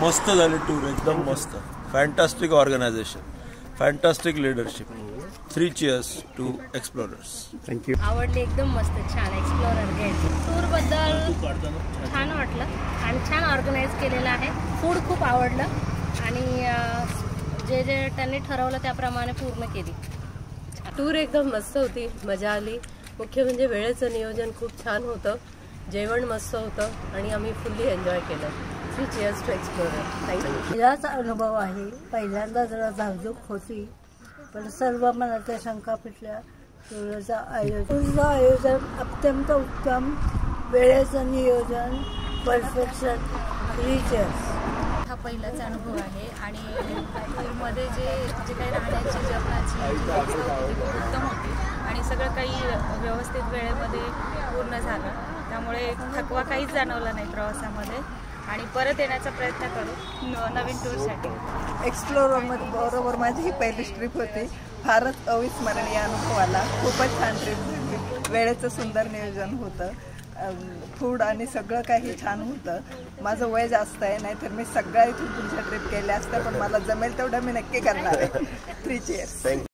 मस्त झाली टूर, एकदम मस्त. Fantastic organisation, fantastic leadership. 3 cheers to explorers. Thank you. आवडली, एकदम मस्त, छान. एक्सप्लोरर गेट टूर बद्दल छान वाटलं आणि छान ऑर्गनाइज केलेलं आहे. फूड खूप आवडलं आणि जे जे त्यांनी ठरवलं त्याप्रमाणे पूर्ण केली. टूर एकदम मस्त होती, मजा आली. मुख्य म्हणजे वेळेचं नियोजन खूप छान होतं, जेवण मस्त होतं आणि आम्ही फुल्ली एन्जॉय केलं. 3 cheers टू एक्सप्लोरर. थँक्यू. याचा अनुभव आहे. पहिल्यांदा जरा धाकधूक होती, पण सर्व मनाच्या शंका पिटल्या. टूरचं आयोजन अत्यंत उत्तम, वेळेचं नियोजन परफेक्शन. 3 cheers. हा पहिलाच अनुभव आहे आणि टूरमध्ये जे काही राहण्याची जेवणाची व्यवस्था होती ती खूप उत्तम होती आणि सगळं काही व्यवस्थित वेळेमध्ये पूर्ण झालं. त्यामुळे थकवा काहीच जाणवला नाही प्रवासामध्ये आणि परत येण्याचा प्रयत्न करू नवीन टूरसाठी. एक्सप्लोरमध्ये बरोबर माझी ही पहिलीच ट्रिप होती. फारच अविस्मरणीय अनुभव आला. खूपच छान ट्रिप झाली. वेळेचं सुंदर नियोजन होतं, फूड आणि सगळं काही छान होतं. माझं वय जास्त आहे, नाहीतर मी सगळ्या इथून तुमच्या ट्रिप केल्या असत्या, पण मला जमेल तेवढं मी नक्की करणार आहे. 3 cheers.